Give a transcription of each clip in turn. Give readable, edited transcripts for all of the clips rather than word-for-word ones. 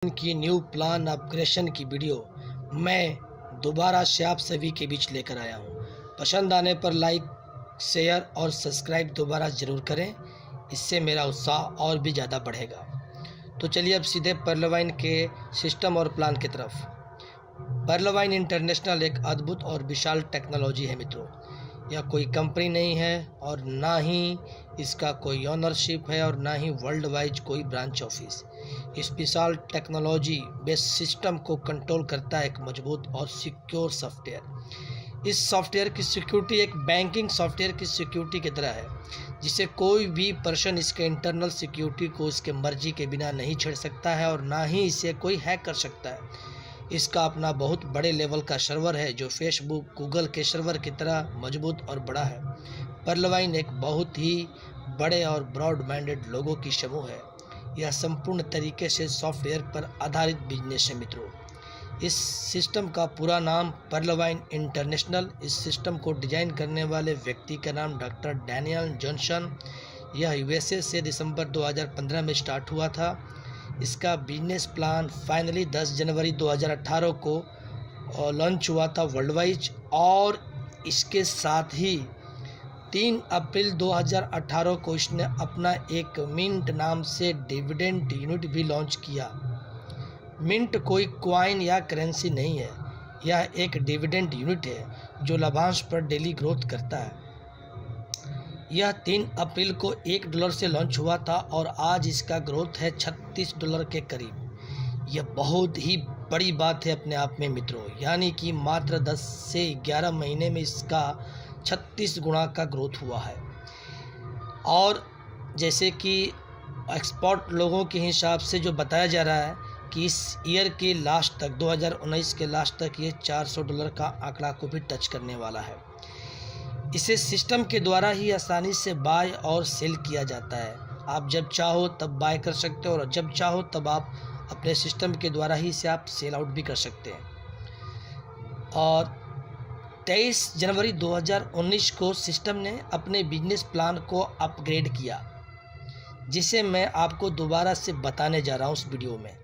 की new plan upgradation की video मैं दोबारा से आप सभी के बीच लेकर आया हूं। पसंद आने पर लाइक, शेयर और सब्सक्राइब दोबारा ज़रूर करें, इससे मेरा उत्साह और भी ज़्यादा बढ़ेगा। तो चलिए अब सीधे पर्लवाइन के सिस्टम और प्लान की तरफ। पर्लवाइन इंटरनेशनल एक अद्भुत और विशाल टेक्नोलॉजी है मित्रों। यह कोई कंपनी नहीं है और ना ही इसका कोई ओनरशिप है और ना ही वर्ल्ड वाइड कोई ब्रांच ऑफिस। इस विशाल टेक्नोलॉजी बेस्ड सिस्टम को कंट्रोल करता है एक मजबूत और सिक्योर सॉफ्टवेयर। इस सॉफ्टवेयर की सिक्योरिटी एक बैंकिंग सॉफ्टवेयर की सिक्योरिटी की तरह है, जिसे कोई भी पर्सन इसके इंटरनल सिक्योरिटी को इसके मर्जी के बिना नहीं छेड़ सकता है और ना ही इसे कोई हैक कर सकता है। इसका अपना बहुत बड़े लेवल का सर्वर है जो फेसबुक, गूगल के सर्वर की तरह मजबूत और बड़ा है। पर्लवाइन एक बहुत ही बड़े और ब्रॉड माइंडेड लोगों की समूह है। यह संपूर्ण तरीके से सॉफ्टवेयर पर आधारित बिजनेस है मित्रों। इस सिस्टम का पूरा नाम पर्लवाइन इंटरनेशनल। इस सिस्टम को डिजाइन करने वाले व्यक्ति का नाम डॉक्टर डैनियल जॉनसन। यह यूएसए से दिसंबर 2015 में स्टार्ट हुआ था। इसका बिजनेस प्लान फाइनली 10 जनवरी 2018 को लॉन्च हुआ था वर्ल्ड वाइड, और इसके साथ ही 3 अप्रैल 2018 को इसने अपना एक मिंट नाम से डिविडेंड यूनिट भी लॉन्च किया। मिंट कोई कॉइन या करेंसी नहीं है, यह एक डिविडेंड यूनिट है जो लाभांश पर डेली ग्रोथ करता है। यह 3 अप्रैल को $1 से लॉन्च हुआ था और आज इसका ग्रोथ है $36 के करीब। यह बहुत ही बड़ी बात है अपने आप में मित्रों, यानी कि मात्र 10 से 11 महीने में इसका 36 गुना का ग्रोथ हुआ है। और जैसे कि एक्सपर्ट लोगों के हिसाब से जो बताया जा रहा है कि इस ईयर के लास्ट तक, 2019 के लास्ट तक ये $400 का आंकड़ा को भी टच करने वाला है। इसे सिस्टम के द्वारा ही आसानी से बाय और सेल किया जाता है। आप जब चाहो तब बाय कर सकते हो और जब चाहो तब आप अपने सिस्टम के द्वारा ही इसे आप सेल आउट भी कर सकते हैं। और 23 जनवरी 2019 को सिस्टम ने अपने बिजनेस प्लान को अपग्रेड किया, जिसे मैं आपको दोबारा से बताने जा रहा हूँ उस वीडियो में।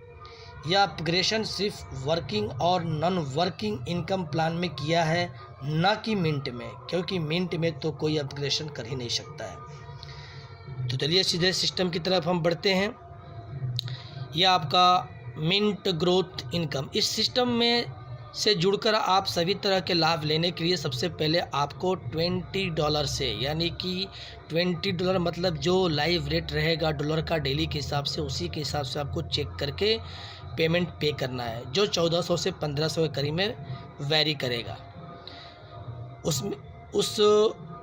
यह अपग्रेडेशन सिर्फ वर्किंग और नॉन वर्किंग इनकम प्लान में किया है, ना कि मिंट में, क्योंकि मिंट में तो कोई अपग्रेडेशन कर ही नहीं सकता है। तो चलिए सीधे सिस्टम की तरफ हम बढ़ते हैं। यह आपका मिंट ग्रोथ इनकम। इस सिस्टम में से जुड़कर आप सभी तरह के लाभ लेने के लिए सबसे पहले आपको $20 से, यानी कि $20 मतलब जो लाइव रेट रहेगा डॉलर का डेली के हिसाब से, उसी के हिसाब से आपको चेक करके पेमेंट पे करना है, जो 1400 से 1500 के करीब में वेरी करेगा। उस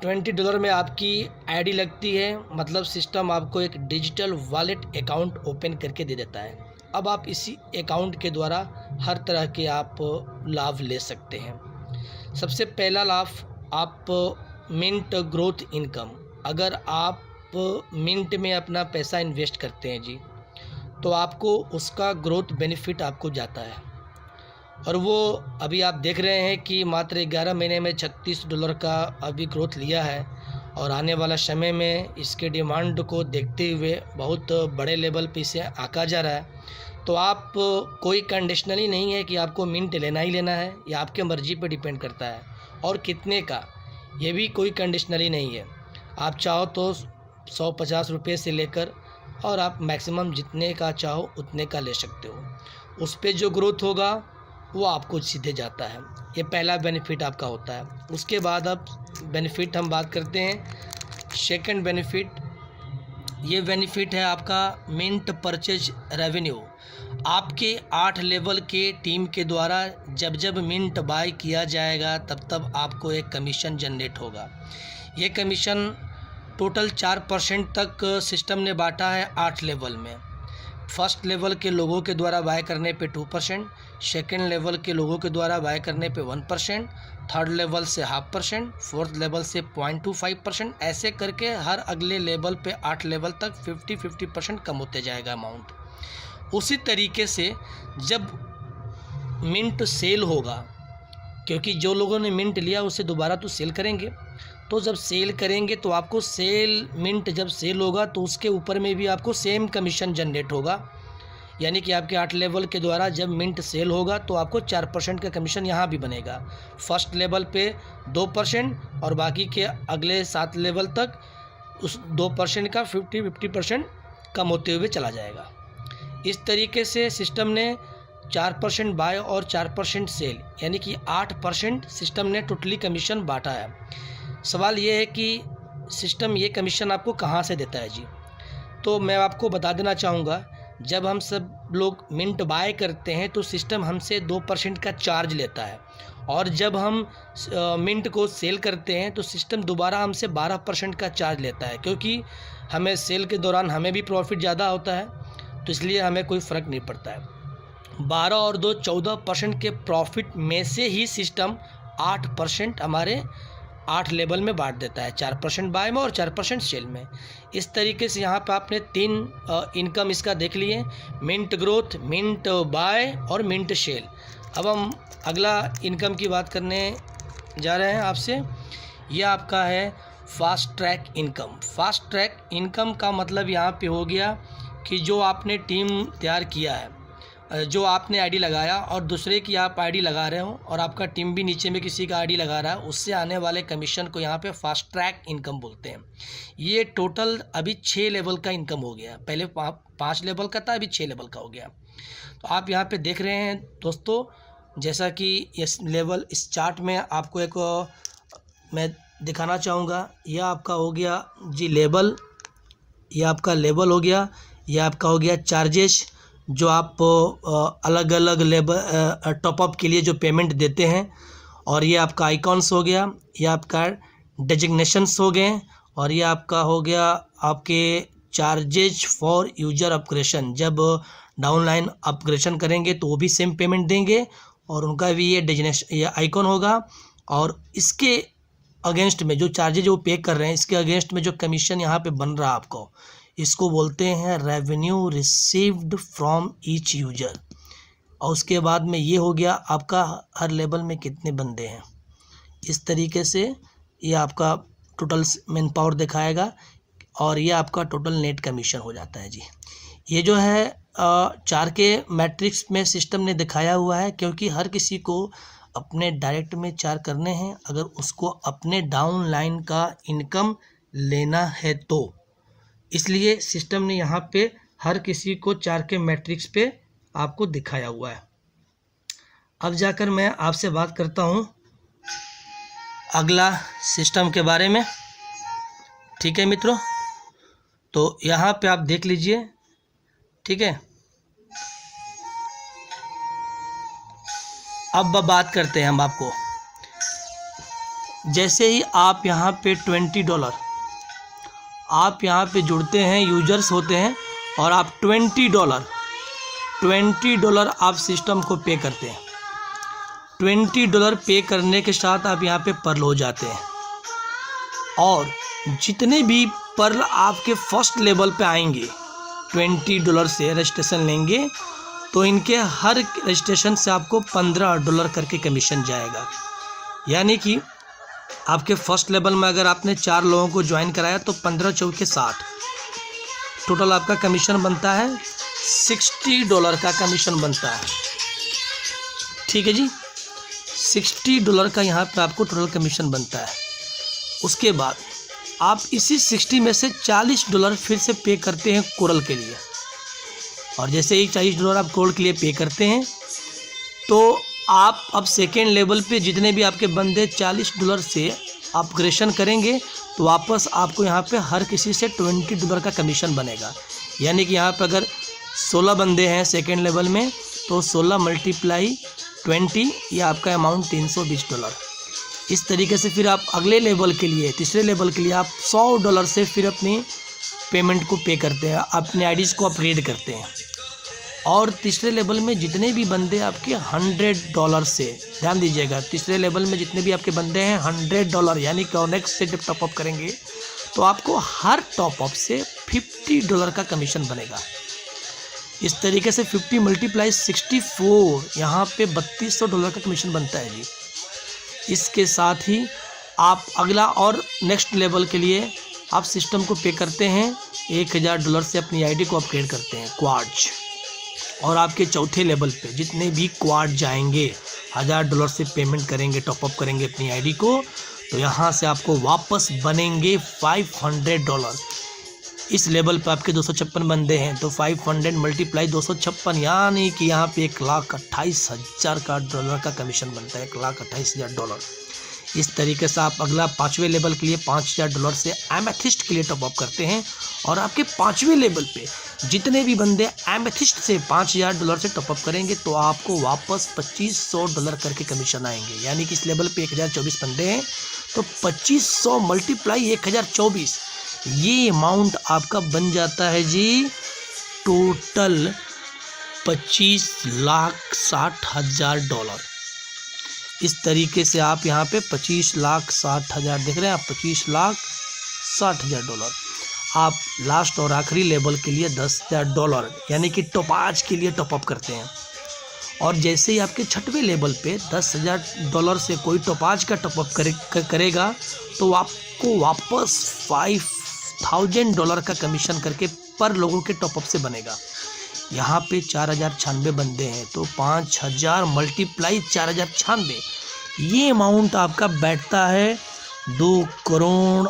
$20 में आपकी आईडी लगती है, मतलब सिस्टम आपको एक डिजिटल वॉलेट अकाउंट ओपन करके दे देता है। अब आप इसी अकाउंट के द्वारा हर तरह के आप लाभ ले सकते हैं। सबसे पहला लाभ, आप मिंट ग्रोथ इनकम। अगर आप मिंट में अपना पैसा इन्वेस्ट करते हैं जी, तो आपको उसका ग्रोथ बेनिफिट आपको जाता है। और वो अभी आप देख रहे हैं कि मात्र 11 महीने में $36 का अभी ग्रोथ लिया है, और आने वाला समय में इसके डिमांड को देखते हुए बहुत बड़े लेवल पे इसे आंका जा रहा है। तो आप कोई कंडीशनली नहीं है कि आपको मिंट लेना ही लेना है, या आपके मर्जी पे डिपेंड करता है, और कितने का, ये भी कोई कंडीशनली नहीं है। आप चाहो तो 150 रुपये से लेकर और आप मैक्सिमम जितने का चाहो उतने का ले सकते हो। उस पर जो ग्रोथ होगा वो आपको सीधे जाता है। ये पहला बेनिफिट आपका होता है। उसके बाद अब बेनिफिट हम बात करते हैं। सेकंड बेनिफिट, ये बेनिफिट है आपका मिंट परचेज रेवेन्यू। आपके 8 लेवल के टीम के द्वारा जब जब मिंट बाय किया जाएगा तब तब आपको एक कमीशन जनरेट होगा। ये कमीशन टोटल 4% तक सिस्टम ने बांटा है 8 लेवल में। फर्स्ट लेवल के लोगों के द्वारा बाय करने पे 2%, सेकेंड लेवल के लोगों के द्वारा बाय करने पे 1%, थर्ड लेवल से 0.5%, फोर्थ लेवल से 0.25%, ऐसे करके हर अगले लेवल पे 8 लेवल तक 50% कम होते जाएगा अमाउंट। उसी तरीके से जब मिंट सेल होगा, क्योंकि जो लोगों ने मिंट लिया उसे दोबारा तो सेल करेंगे, तो जब सेल करेंगे तो आपको मिंट जब सेल होगा तो उसके ऊपर में भी आपको सेम कमीशन जनरेट होगा। यानी कि आपके 8 लेवल के द्वारा जब मिंट सेल होगा तो आपको 4% का कमीशन यहाँ भी बनेगा। फर्स्ट लेवल पे 2% और बाकी के अगले 7 लेवल तक उस 2% का 50% कम होते हुए चला जाएगा। इस तरीके से सिस्टम ने 4% बाय और 4% सेल यानी कि 8% सिस्टम ने टोटली कमीशन बांटा है। सवाल ये है कि सिस्टम ये कमीशन आपको कहाँ से देता है जी? तो मैं आपको बता देना चाहूँगा, जब हम सब लोग मिंट बाय करते हैं तो सिस्टम हमसे 2% का चार्ज लेता है, और जब हम मिंट को सेल करते हैं तो सिस्टम दोबारा हमसे 12% का चार्ज लेता है, क्योंकि हमें सेल के दौरान हमें भी प्रॉफिट ज़्यादा होता है, तो इसलिए हमें कोई फ़र्क नहीं पड़ता है। 12 और 2 14% के प्रॉफिट में से ही सिस्टम 8% हमारे 8 लेवल में बांट देता है, 4% बाय में और 4% सेल में। इस तरीके से यहाँ पे आपने 3 इनकम इसका देख लिए, मिंट ग्रोथ, मिंट बाय और मिंट सेल। अब हम अगला इनकम की बात करने जा रहे हैं आपसे। यह आपका है fast track income. Fast track income का मतलब यहाँ पे हो गया कि जो आपने टीम तैयार किया है, जो आपने आईडी लगाया और दूसरे की आप आईडी लगा रहे हो और आपका टीम भी नीचे में किसी का आईडी लगा रहा है, उससे आने वाले कमीशन को यहाँ पे फास्ट ट्रैक इनकम बोलते हैं। ये टोटल अभी 6 लेवल का इनकम हो गया, पहले 5 लेवल का था, अभी 6 लेवल का हो गया। तो आप यहाँ पे देख रहे हैं दोस्तों, जैसा कि इस लेवल इस चार्ट में आपको एक मैं दिखाना चाहूँगा। यह आपका हो गया जी लेवल, यह आपका लेवल हो गया, यह आपका हो गया चार्जेस जो आप अलग अलग लेवल टॉपअप के लिए जो पेमेंट देते हैं, और ये आपका आइकॉन्स हो गया, ये आपका डेजिग्नेशंस हो गए, और ये आपका हो गया आपके चार्जेज फॉर यूजर अपग्रेशन। जब डाउनलाइन अपग्रेशन करेंगे तो वो भी सेम पेमेंट देंगे, और उनका भी ये डेजिग्नेशन ये आइकॉन होगा। और इसके अगेंस्ट में जो चार्जेज वो पे कर रहे हैं, इसके अगेंस्ट में जो कमीशन यहाँ पे बन रहा है आपको, इसको बोलते हैं revenue received from each user. और उसके बाद में ये हो गया आपका हर लेवल में कितने बंदे हैं। इस तरीके से ये आपका टोटल मैन पावर दिखाएगा, और ये आपका टोटल नेट कमीशन हो जाता है जी। ये जो है 4 के मैट्रिक्स में सिस्टम ने दिखाया हुआ है, क्योंकि हर किसी को अपने डायरेक्ट में 4 करने हैं अगर उसको अपने डाउन लाइन का इनकम लेना है तो, इसलिए सिस्टम ने यहाँ पे हर किसी को 4 के मैट्रिक्स पे आपको दिखाया हुआ है। अब जाकर मैं आपसे बात करता हूँ अगला सिस्टम के बारे में, ठीक है मित्रों। तो यहाँ पे आप देख लीजिए, ठीक है। अब बात करते हैं हम आपको, जैसे ही आप यहाँ पे $20 आप यहाँ पे जुड़ते हैं, यूजर्स होते हैं, और आप $20 आप सिस्टम को पे करते हैं। $20 पे करने के साथ आप यहाँ पे पर्ल हो जाते हैं, और जितने भी पर्ल आपके फर्स्ट लेवल पे आएंगे $20 से रजिस्ट्रेशन लेंगे तो इनके हर रजिस्ट्रेशन से आपको $15 करके कमीशन जाएगा। यानी कि आपके फर्स्ट लेवल में अगर आपने 4 लोगों को ज्वाइन कराया तो 15 चौके 60, टोटल आपका कमीशन बनता है $60 का कमीशन बनता है, ठीक है जी। $60 का यहाँ पे आपको टोटल कमीशन बनता है। उसके बाद आप इसी 60 में से $40 फिर से पे करते हैं कोरल के लिए, और जैसे ही $40 आप कोरल के लिए पे करते हैं तो आप अब सेकेंड लेवल पे जितने भी आपके बंदे $40 से अपग्रेशन करेंगे तो वापस आपको यहाँ पे हर किसी से $20 का कमीशन बनेगा। यानी कि यहाँ पे अगर 16 बंदे हैं सेकेंड लेवल में तो 16 × 20 ये आपका अमाउंट $320। इस तरीके से फिर आप अगले लेवल के लिए, तीसरे लेवल के लिए आप $100 से फिर अपनी पेमेंट को पे करते हैं, अपने आईडीज़ को अपग्रेड करते हैं। और तीसरे लेवल में जितने भी बंदे आपके $100 से, ध्यान दीजिएगा, तीसरे लेवल में जितने भी आपके बंदे हैं $100, यानी कि नेक्स्ट से जब टॉपअप करेंगे तो आपको हर टॉपअप से $50 का कमीशन बनेगा। इस तरीके से 50 × 64 यहाँ पे $3200 का कमीशन बनता है जी। इसके साथ ही आप अगला और नेक्स्ट लेवल के लिए आप सिस्टम को पे करते हैं $1000 से, अपनी आईडी को अपग्रेड करते हैं क्वार्ज। और आपके चौथे लेवल पे जितने भी क्वाड जाएंगे, $1000 से पेमेंट करेंगे, टॉपअप करेंगे अपनी आईडी को, तो यहाँ से आपको वापस बनेंगे $500। इस लेवल पे आपके 256 बंदे हैं, तो 500 मल्टीप्लाई 256, यानी कि यहाँ पे $1,28,000 का कमीशन बनता है, $1,28,000। इस तरीके से आप अगला 5वें लेवल के लिए $5,000 से एमेथिस्ट के लिए टॉपअप करते हैं, और आपके 5वें लेवल पे जितने भी बंदे एमेथिस्ट से $5,000 से टॉपअप करेंगे तो आपको वापस $2,500 करके कमीशन आएंगे। यानी कि इस लेवल पे 1024 बंदे हैं, तो 2500 मल्टीप्लाई 1024, ये अमाउंट आपका बन जाता है जी टोटल $25,60,000। इस तरीके से आप यहाँ पे 25,60,000 देख रहे हैं, आप $25,60,000 आप लास्ट और आखिरी लेवल के लिए $10,000 यानी कि टॉप के लिए टॉपअप करते हैं। और जैसे ही आपके 6वें लेवल पे $10,000 से कोई टॉप का टॉपअप करेगा तो आपको वापस $5,000 का कमीशन करके पर लोगों के टॉपअप से बनेगा। यहाँ पे 4,096 बंदे हैं, तो 5,000 मल्टीप्लाई 4,096, ये अमाउंट आपका बैठता है 2 करोड़,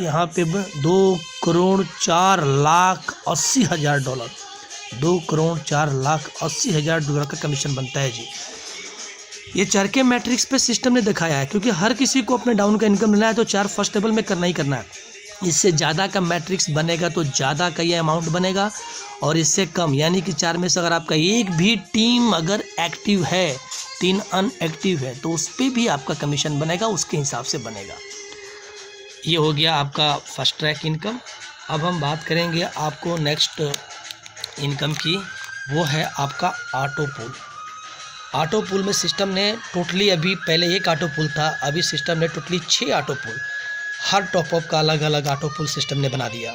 यहाँ पे 2,04,80,000, $2,04,80,000 का कमीशन बनता है जी। ये 4 के मैट्रिक्स पे सिस्टम ने दिखाया है, क्योंकि हर किसी को अपने डाउन का इनकम लेना है तो 4 फर्स्ट लेवल में करना ही करना है। इससे ज़्यादा का मैट्रिक्स बनेगा तो ज़्यादा का ये अमाउंट बनेगा, और इससे कम यानी कि 4 में से अगर आपका एक भी टीम अगर एक्टिव है, 3 अनएक्टिव है, तो उस पर भी आपका कमीशन बनेगा, उसके हिसाब से बनेगा। ये हो गया आपका फर्स्ट ट्रैक इनकम। अब हम बात करेंगे आपको नेक्स्ट इनकम की, वो है आपका ऑटो पूल। ऑटो पूल में सिस्टम ने टोटली, अभी पहले एक ऑटो पूल था, अभी सिस्टम ने टोटली 6 ऑटो पूल, हर टॉपअप का अलग अलग ऑटो पूल सिस्टम ने बना दिया,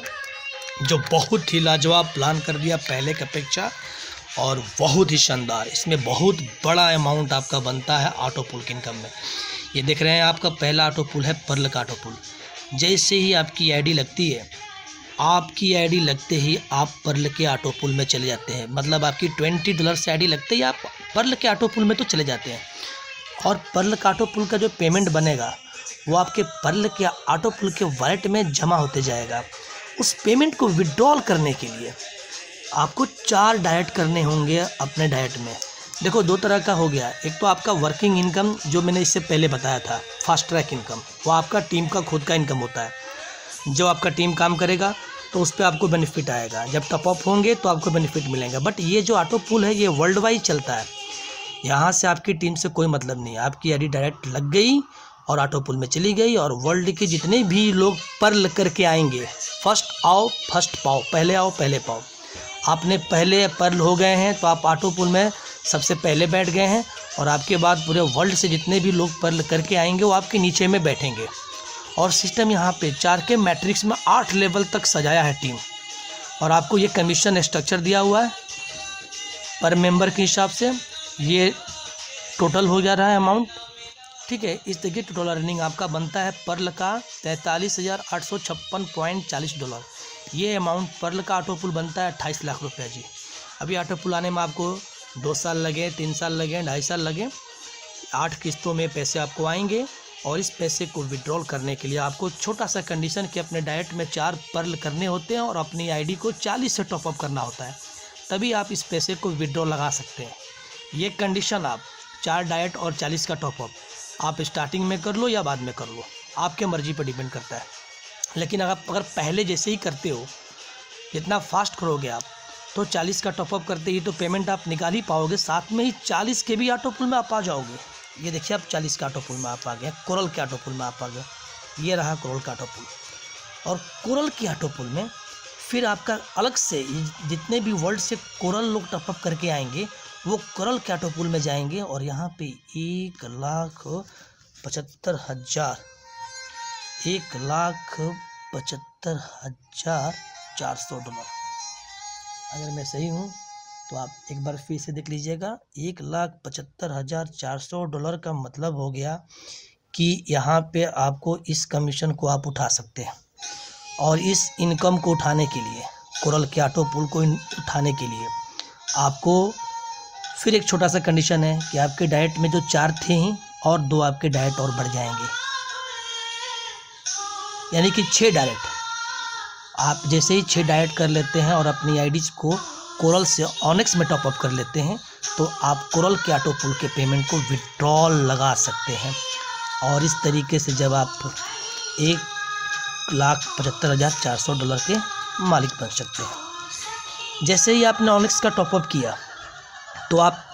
जो बहुत ही लाजवाब प्लान कर दिया पहले की अपेक्षा, और बहुत ही शानदार। इसमें बहुत बड़ा अमाउंट आपका बनता है ऑटो पूल के इनकम में। ये देख रहे हैं, आपका पहला ऑटो पूल है पर्ल का ऑटो पूल। जैसे ही आपकी आईडी लगती है, आपकी आईडी लगते ही आप पर्ल के ऑटो पूल में चले जाते हैं। मतलब आपकी $20 से आईडी लगते ही आप पर्ल के ऑटो पूल में तो चले जाते हैं, और पर्ल का ऑटो पूल का जो पेमेंट बनेगा वो आपके पर्ल के ऑटो पूल के वॉलेट में जमा होते जाएगा। उस पेमेंट को विड्रॉल करने के लिए आपको 4 डाइट करने होंगे अपने डाइट में। देखो, 2 तरह का हो गया। एक तो आपका वर्किंग इनकम, जो मैंने इससे पहले बताया था, फास्ट ट्रैक इनकम, वो आपका टीम का खुद का इनकम होता है। जो आपका टीम काम करेगा तो उस पर आपको बेनिफिट आएगा, जब टॉप अप होंगे तो आपको बेनिफिट मिलेगा। बट ये जो ऑटो पूल है, ये वर्ल्ड वाइड चलता है, यहाँ से आपकी टीम से कोई मतलब नहीं है। आपकी आईडी डायरेक्ट लग गई और ऑटो पूल में चली गई, और वर्ल्ड के जितने भी लोग पर्ल करके आएंगे, फर्स्ट आओ फर्स्ट पाओ, पहले आओ पहले पाओ। आपने पहले पर्ल हो गए हैं तो आप ऑटो पूल में सबसे पहले बैठ गए हैं, और आपके बाद पूरे वर्ल्ड से जितने भी लोग पर्ल करके आएंगे वो आपके नीचे में बैठेंगे। और सिस्टम यहाँ पे 4 के मैट्रिक्स में 8 लेवल तक सजाया है टीम, और आपको ये कमीशन स्ट्रक्चर दिया हुआ है पर मेंबर के हिसाब से। ये टोटल हो जा रहा है अमाउंट, ठीक है। इस तरीके टोटल अर्निंग आपका बनता है पर्ल का $43,856.40। ये अमाउंट पर्ल का ऑटो पूल बनता है 28 लाख रुपये जी। अभी ऑटो पूल आने में आपको 2 साल लगे, 3 साल लगे, 2.5 साल लगे। 8 किस्तों में पैसे आपको आएंगे, और इस पैसे को विड्रॉल करने के लिए आपको छोटा सा कंडीशन कि अपने डाइट में 4 पर्ल करने होते हैं और अपनी आईडी को 40 से टॉपअप करना होता है, तभी आप इस पैसे को विड्रॉल लगा सकते हैं। ये कंडीशन आप 4 डाइट और 40 का टॉपअप आप स्टार्टिंग में कर लो या बाद में कर लो, आपके मर्जी पर डिपेंड करता है। लेकिन अगर पहले जैसे ही करते हो, जितना फास्ट करोगे आप, तो 40 का टॉपअप करते ही तो पेमेंट आप निकाल ही पाओगे, साथ में ही 40 के भी ऑटो पूल में आप आ जाओगे। ये देखिए, आप 40 का ऑटो पूल में आप आ गए, कोरल के ऑटो पूल में आप आ गए। ये रहा कोरल का ऑटो पूल। और कोरल के ऑटो पूल में फिर आपका अलग से जितने भी वर्ल्ड से कोरल लोग टॉपअप करके आएंगे, वो कोरल के ऑटो पूल में जाएंगे, और यहाँ पे $1,75,400। अगर मैं सही हूँ तो आप एक बार फिर से देख लीजिएगा। $1,75,400 का मतलब हो गया कि यहाँ पे आपको इस कमीशन को आप उठा सकते हैं। और इस इनकम को उठाने के लिए कोरल के ऑटो पुल को उठाने के लिए आपको फिर एक छोटा सा कंडीशन है कि आपके डाइट में जो 4 थे ही और 2 आपके डाइट और बढ़ जाएंगे, यानी कि 6 डाइट। आप जैसे ही 6 डाइट कर लेते हैं और अपनी आईडीज को कोरल से ऑनेक्स में टॉपअप कर लेते हैं तो आप कोरल के ऑटो पुल के पेमेंट को विड्रॉल लगा सकते हैं। और इस तरीके से जब आप $1,75,400 के मालिक बन सकते हैं। जैसे ही आपने ऑनेक्स का टॉपअप किया तो आप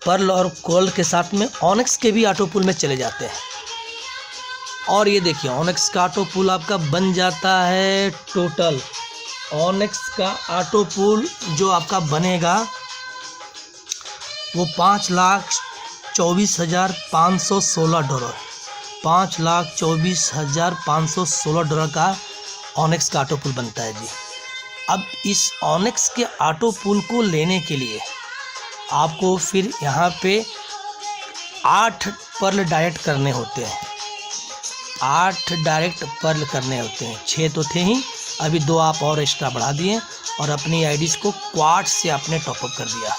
पर्ल और कोरल के साथ में ऑनेक्स के भी ऑटो पुल में चले जाते हैं। और ये देखिए ऑनेक्स का ऑटो पुल आपका बन जाता है। टोटल ऑनेक्स का ऑटो पुल जो आपका बनेगा वो $5,24,516 $5,24,516 का ऑनेक्स का ऑटो पुल बनता है जी। अब इस ऑनेक्स के ऑटो पुल को लेने के लिए आपको फिर यहाँ पे 8 पर्ल डायरेक्ट करने होते हैं। 8 डायरेक्ट पर्ल करने होते हैं। 6 तो थे ही, अभी 2 आप और एक्स्ट्रा बढ़ा दिए और अपनी आईडीज को क्वाड से आपने टॉपअप कर दिया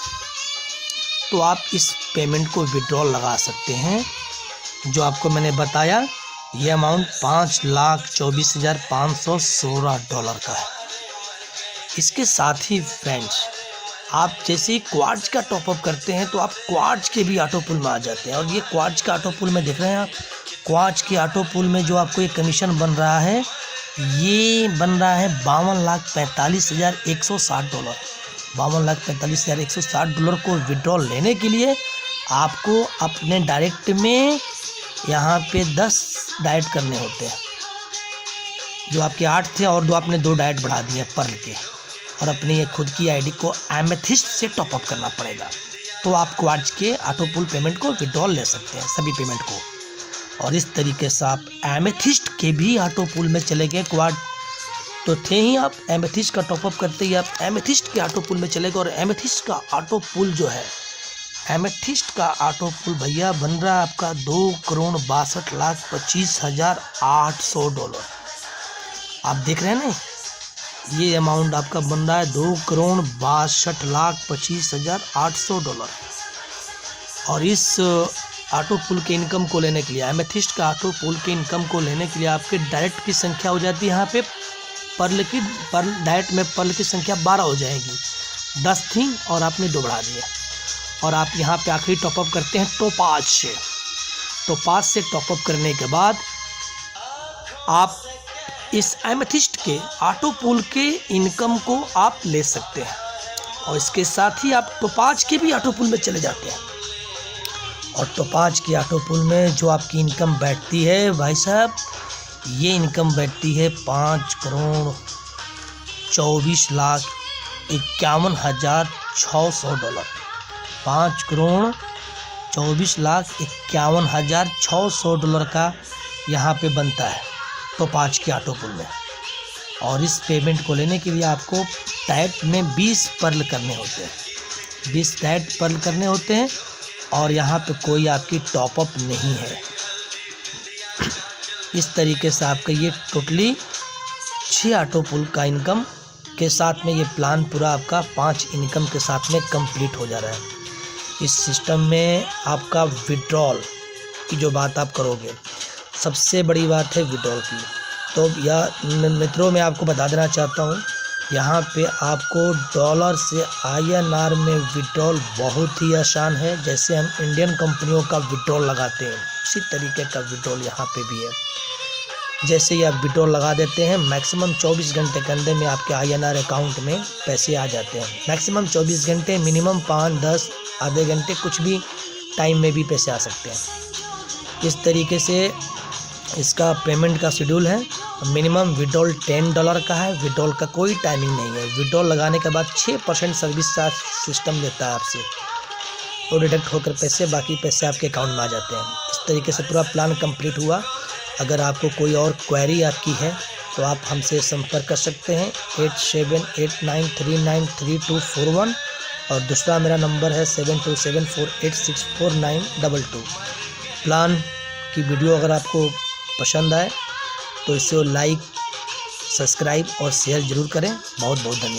तो आप इस पेमेंट को विड्रॉल लगा सकते हैं। जो आपको मैंने बताया ये अमाउंट $5,24,516 का है। इसके साथ ही फ्रेंड्स आप जैसे ही क्वाड्स का टॉपअप करते हैं तो आप क्वाड्स के भी ऑटो पुल में आ जाते हैं। और ये क्वाड्स का ऑटो पुल में देख रहे हैं आप, क्वाड्स के ऑटो पुल में जो आपको एक कमीशन बन रहा है ये बन रहा है $52,45,160। $52,45,160 को विड्रॉल लेने के लिए आपको अपने डायरेक्ट में यहाँ पे 10 डाइट करने होते हैं। जो आपके 8 थे और 2 आपने 2 डाइट बढ़ा दिए पर्ल के, और अपनी ये खुद की आईडी को एमेथिस्ट से टॉपअप करना पड़ेगा तो आप क्वाड्स के ऑटो पुल पेमेंट को विड्रॉल ले सकते हैं, सभी पेमेंट को। और इस तरीके से आप एमेथिस्ट के भी ऑटो पुल में चले गए। क्वाड तो थे ही, आप एमेथिस्ट का टॉपअप करते ही आप एमेथिस्ट के ऑटो पुल में चले गए। और एमेथिस्ट का ऑटो पुल जो है, एमेथिस्ट का ऑटो पुल भैया बन रहा है आपका $2,62,25,800। आप देख रहे हैं ना, ये अमाउंट आपका बन रहा है $2,62,25,800। और इस ऑटो पुल के इनकम को लेने के लिए, एमेथिस्ट का ऑटो पुल के इनकम को लेने के लिए आपके डायरेक्ट की संख्या हो जाती है यहाँ पे पर्ल डायरेक्ट में पर्ल की संख्या 12 हो जाएगी। 10 थी और आपने 2 बढ़ा दिए। और आप यहाँ पे आखिरी टॉपअप करते हैं टोपाज से। टोपाज से टॉपअप करने के बाद आप इस एमेथिस्ट के ऑटो पुल के इनकम को आप ले सकते हैं। और इसके साथ ही आप टोपाज के भी ऑटो पुल में चले जाते हैं। और टोपाज के ऑटो पुल में जो आपकी इनकम बैठती है भाई साहब, ये इनकम बैठती है $5,24,51,600। $5,24,51,600 का यहाँ पे बनता है टोपाज के ऑटो पुल में। और इस पेमेंट को लेने के लिए आपको डायरेक्ट में 20 पर्ल करने होते हैं। 20 डायरेक्ट पर्ल करने होते हैं और यहाँ पे कोई आपकी टॉपअप नहीं है। इस तरीके से आपका ये टोटली 6 ऑटो पुल का इनकम के साथ में ये प्लान पूरा आपका 5 इनकम के साथ में कंप्लीट हो जा रहा है। इस सिस्टम में आपका विड्रॉल की जो बात आप करोगे, सबसे बड़ी बात है विड्रॉल की। तो यह मित्रों मैं आपको बता देना चाहता हूँ, यहाँ पे आपको डॉलर से INR में विड्रॉल बहुत ही आसान है। जैसे हम इंडियन कंपनियों का विड्रॉल लगाते हैं उसी तरीके का विड्रॉल यहाँ पे भी है। जैसे ही आप विड्रॉल लगा देते हैं, मैक्सिमम 24 घंटे के अंदर में आपके INR अकाउंट में पैसे आ जाते हैं। मैक्सिमम 24 घंटे, मिनिमम 5, 10, आधे घंटे, कुछ भी टाइम में भी पैसे आ सकते हैं। इस तरीके से इसका पेमेंट का शेड्यूल है। मिनिमम विड्रॉल $10 का है। विड्रॉल का कोई टाइमिंग नहीं है। विड्रॉल लगाने के बाद 6% सर्विस चार्ज सिस्टम लेता है आपसे, तो डिडक्ट होकर पैसे, बाकी पैसे आपके अकाउंट में आ जाते हैं। इस तरीके से पूरा प्लान कंप्लीट हुआ। अगर आपको कोई और क्वेरी आपकी है तो आप हमसे संपर्क कर सकते हैं 8789393241। और दूसरा मेरा नंबर है 7274864922। प्लान की वीडियो अगर आपको पसंद आए तो इसे लाइक, सब्सक्राइब और शेयर ज़रूर करें। बहुत बहुत धन्यवाद।